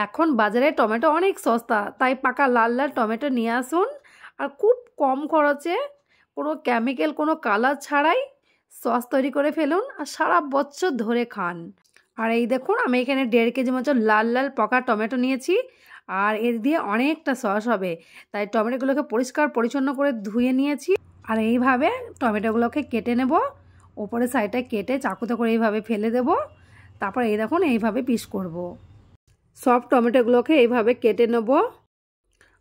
এখন বাজারে টমেটো অনেক সস্তা, তাই পাকা লাল লাল টমেটো নিয়ে আসুন আর খুব কম খরচে কোনো কেমিক্যাল কোনো কালার ছাড়াই সস তৈরি করে ফেলুন আর সারা বছর ধরে খান। আর এই দেখুন আমি এখানে 1.5 কেজি মতো লাল লাল পাকা টমেটো নিয়েছি আর এর দিয়ে অনেকটা সস হবে, তাই টমেটোগুলোকে পরিষ্কার পরিচ্ছন্ন করে ধুয়ে নিয়েছি। আর এইভাবে টমেটোগুলোকে কেটে নেব, ওপরের সাইডটা কেটে চাকুতে করে এইভাবে ফেলে দেব। তারপর এই দেখুন এইভাবে পিস করব। সব টমেটোগুলোকে এইভাবে কেটে নেব।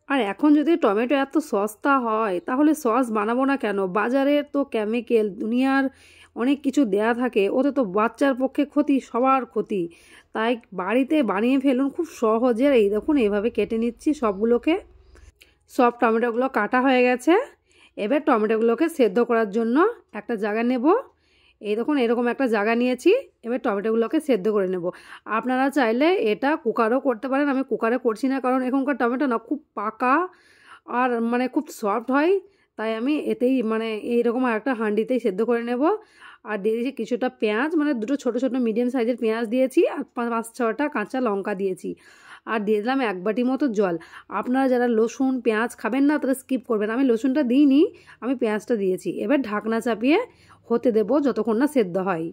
আর এখন যদি টমেটো এত সস্তা হয় তাহলে সস বানাবো না কেন? বাজারে তো কেমিক্যাল দুনিয়ার অনেক কিছু দেয়া থাকে, ওতে তো বাচ্চার পক্ষে ক্ষতি, সবার ক্ষতি। তাই বাড়িতে বানিয়ে ফেলুন খুব সহজে। এই দেখুন এইভাবে কেটে নিচ্ছি সবগুলোকে। সব টমেটোগুলো কাটা হয়ে গেছে। এবার টমেটোগুলোকে সেদ্ধ করার জন্য একটা জায়গা নেব। এই দেখুন এরকম একটা জায়গা নিয়েছি। এবার টমেটোগুলোকে সেদ্ধ করে নেব। আপনারা চাইলে এটা কুকারও করতে পারেন, আমি কুকারে করছি না কারণ এখনকার টমেটো না খুব পাকা আর মানে খুব সফট হয়, তাই আমি এতেই মানে এইরকম একটা হাঁড়িতেই সেদ্ধ করে নেব। আর দিয়ে দিয়েছি কিছুটা পেঁয়াজ, মানে দুটো ছোটো ছোটো মিডিয়াম সাইজের পেঁয়াজ দিয়েছি আর 5-6টা কাঁচা লঙ্কা দিয়েছি। আর দিয়ে দিলাম 1 বাটি মতো জল। আপনারা যারা রসুন পেঁয়াজ খাবেন না তারা স্কিপ করবেন, আমি রসুনটা দিইনি, আমি পেঁয়াজটা দিয়েছি। এবার ঢাকনা চাপিয়ে হতে দেবো যতক্ষণ না সেদ্ধ হয়।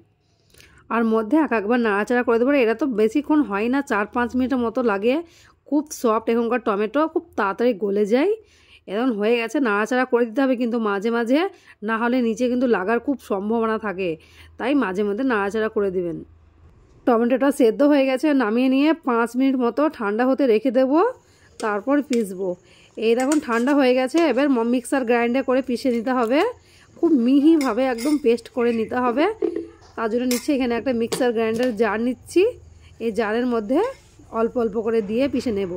আর মধ্যে একবার নাড়াচাড়া করে দেবো। এটা তো বেশিক্ষণ হয় না, 4-5 মিনিটের মতো লাগে। খুব সফট এখনকার টমেটো, খুব তাড়াতাড়ি গলে যায়। এখন হয়ে গেছে, নাড়াচাড়া করে দিতে হবে কিন্তু মাঝে মাঝে, না হলে নিচে কিন্তু লাগার খুব সম্ভাবনা থাকে, তাই মাঝে মধ্যে নাড়াচাড়া করে দিবেন। টমেটোটা সেদ্ধ হয়ে গেছে, নামিয়ে নিয়ে 5 মিনিট মতো ঠান্ডা হতে রেখে দেবো, তারপর পিসবো। এই দেখুন ঠান্ডা হয়ে গেছে। এবার মিক্সার গ্রাইন্ডার করে পিষে নিতে হবে, খুব মিহিভাবে একদম পেস্ট করে নিতে হবে। তার জন্য নিচ্ছি এখানে একটা মিক্সার গ্রাইন্ডার জার নিচ্ছি। এই জারের মধ্যে অল্প অল্প করে দিয়ে পিষে নেব।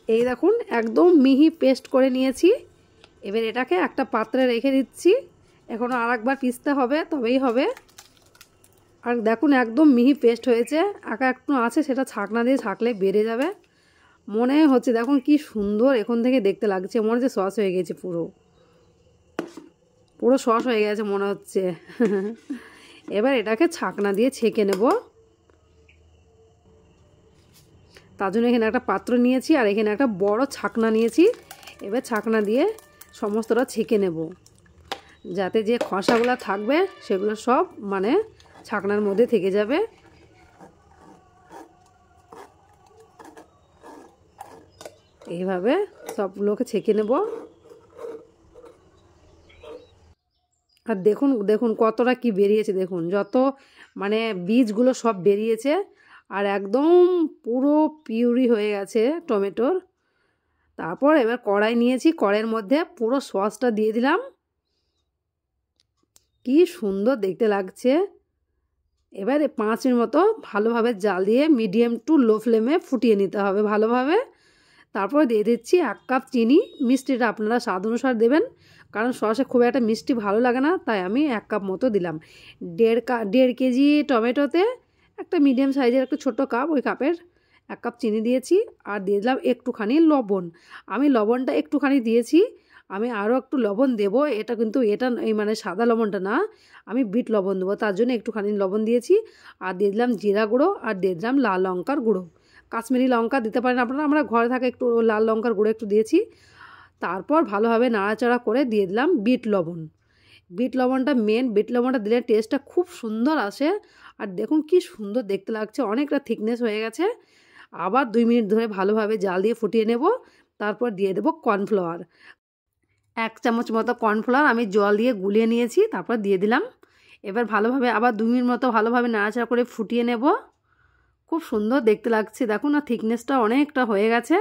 এই দেখুন একদম মিহি পেস্ট করে নিয়েছি। এবার এটাকে একটা পাত্রে রেখে দিচ্ছি, এখনও আরেকবার পিষতে হবে তবেই হবে। আর দেখুন একদম মিহি পেস্ট হয়েছে, একা একটু আছে সেটা ছাকনা দিয়ে ছাকলে বেড়ে যাবে। মনে হচ্ছে দেখুন কি সুন্দর এখন থেকে দেখতে লাগছে, মনে হচ্ছে সস হয়ে গেছে, পুরো পুরো সস হয়ে গেছে মনে হচ্ছে। এবার এটাকে ছাকনা দিয়ে ছেঁকে নেব। তার জন্য এখানে একটা পাত্র নিয়েছি আর এখানে একটা বড় ছাকনা নিয়েছি। এবার ছাকনা দিয়ে সমস্তটা ছেঁকে নেব, যাতে যে খসাগুলো থাকবে সেগুলো সব মানে ছাকনার মধ্যে থেকে যাবে। এইভাবে সবগুলোকে ছেঁকে নেব। আর দেখুন দেখুন কতটা কি বেরিয়েছে, দেখুন যত মানে বীজগুলো সব বেরিয়েছে আর একদম পুরো পিউরি হয়ে গেছে টমেটোর। তারপর এবার কড়াই নিয়েছি, কড়াইয়ের মধ্যে পুরো সসটা দিয়ে দিলাম। কি সুন্দর দেখতে লাগছে। এবারে 5 মিনিট মতো ভালোভাবে জাল দিয়ে মিডিয়াম টু লো ফ্লেমে ফুটিয়ে নিতে হবে ভালোভাবে। তারপর দিয়ে দিচ্ছি 1 কাপ চিনি। মিষ্টিটা আপনারা স্বাদ অনুসার দেবেন, কারণ সসে খুব একটা মিষ্টি ভালো লাগে না, তাই আমি 1 কাপ মতো দিলাম। 1.5 কেজি টমেটোতে একটা মিডিয়াম সাইজের একটা ছোটো কাপ, ওই কাপের 1 কাপ চিনি দিয়েছি। আর দিয়ে দিলাম একটুখানি লবণ। আমি লবণটা একটুখানি দিয়েছি, আমি আরও একটু লবণ দেব। এটা কিন্তু এটা এই মানে সাদা লবণটা না, আমি বিট লবণ দেবো, তার জন্য একটুখানি লবণ দিয়েছি। আর দিয়ে দিলাম জিরা গুঁড়ো আর দিয়ে দিলাম লাল লঙ্কার গুঁড়ো। কাশ্মীরি লঙ্কা দিতে পারেন আপনারা, আমরা ঘরে থাকা একটু লাল লঙ্কার গুঁড়ো একটু দিয়েছি। তারপর ভালোভাবে নাড়াচাড়া করে দিয়ে দিলাম বিট লবণ। বিট লবণটা মেন, বিট লবণটা দিলে টেস্টটা খুব সুন্দর আসে। আর দেখুন কি সুন্দর দেখতে লাগছে, অনেকটা থিকনেস হয়ে গেছে। আবার 2 মিনিট ধরে ভালোভাবে জাল দিয়ে ফুটিয়ে নেব। তারপর দিয়ে দেবো কর্নফ্লাওয়ার। 1 চামচ মতো কর্নফ্লাওয়ার আমি জল দিয়ে গুলিয়ে নিয়েছি, তারপর দিয়ে দিলাম। এবার ভালোভাবে আবার 2 মিনিট মতো ভালোভাবে নাড়াচাড়া করে ফুটিয়ে নেব। খুব সুন্দর দেখতে লাগছে, দেখুন না থিকনেসটা অনেকটা হয়ে গেছে,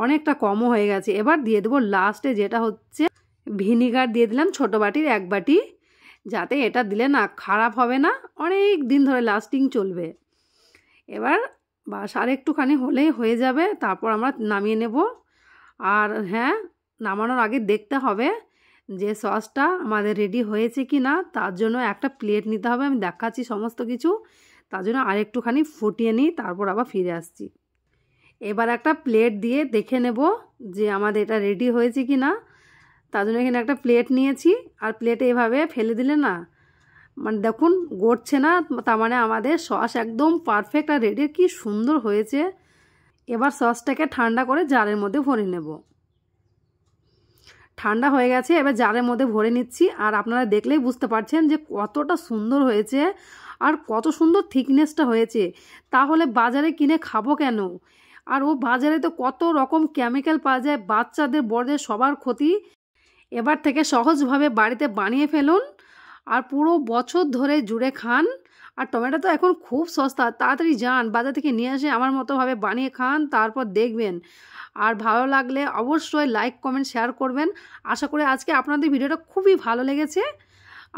অনেকটা কমও হয়ে গেছে। এবার দিয়ে দেবো লাস্টে যেটা হচ্ছে ভিনিগার দিয়ে দিলাম, ছোটো বাটির 1 বাটি, যাতে এটা দিলে না খারাপ হবে না, অনেক দিন ধরে লাস্টিং চলবে। এবার বাস আর একটুখানি হলেই হয়ে যাবে, তারপর আমরা নামিয়ে নেব। আর হ্যাঁ, নামানোর আগে দেখতে হবে যে সসটা আমাদের রেডি হয়েছে কি না, তার জন্য একটা প্লেট নিতে হবে। আমি দেখাচ্ছি সমস্ত কিছু। তার জন্য আরেকটুখানি ফুটিয়ে নিই, তারপর আবার ফিরে আসছি। এবার একটা প্লেট দিয়ে দেখে নেব যে আমাদের এটা রেডি হয়েছে কি না। তার জন্য এখানে একটা প্লেট নিয়েছি, আর প্লেটে এভাবে ফেলে দিলে না, মানে দেখুন গড়ছে না, তার মানে আমাদের সস একদম পারফেক্ট আর রেডি। কি সুন্দর হয়েছে। এবার সসটাকে ঠান্ডা করে জারের মধ্যে ভরে নেব। ঠান্ডা হয়ে গেছে, এবার জারের মধ্যে ভরে নিচ্ছি। আর আপনারা দেখলেই বুঝতে পারছেন যে কতটা সুন্দর হয়েছে আর কত সুন্দর থিকনেসটা হয়েছে। তাহলে বাজারে কিনে খাবো কেন? আর ও বাজারে তো কত রকম কেমিক্যাল পাওয়া যায়, বাচ্চাদের বড়দের সবার ক্ষতি। এবার থেকে সহজভাবে বাড়িতে বানিয়ে ফেলুন আর পুরো বছর ধরে জুড়ে খান। আর টমেটো তো এখন খুব সস্তা, তাড়াতাড়ি যান বাজার থেকে নিয়ে এসে আমার মতোভাবে বানিয়ে খান, তারপর দেখবেন। আর ভালো লাগলে অবশ্যই লাইক কমেন্ট শেয়ার করবেন। আশা করি আজকে আপনাদের ভিডিওটা খুবই ভালো লেগেছে।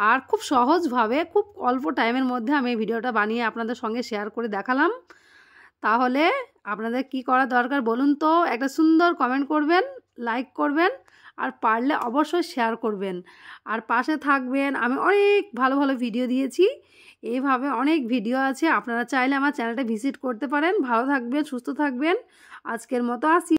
আর খুব সহজভাবে খুব অল্প টাইমের মধ্যে আমি এই ভিডিওটা বানিয়ে আপনাদের সঙ্গে শেয়ার করে দেখালাম। তাহলে আপনাদের কি করা দরকার বলুন তো? একটা সুন্দর কমেন্ট করবেন, লাইক করবেন, আর পারলে অবশ্যই শেয়ার করবেন। আর পাশে থাকবেন। আমি অনেক ভালো ভালো ভিডিও দিয়েছি, এইভাবে অনেক ভিডিও আছে, আপনারা চাইলে আমার চ্যানেলটা ভিজিট করতে পারেন। ভালো থাকবেন, সুস্থ থাকবেন। আজকের মতো আসি।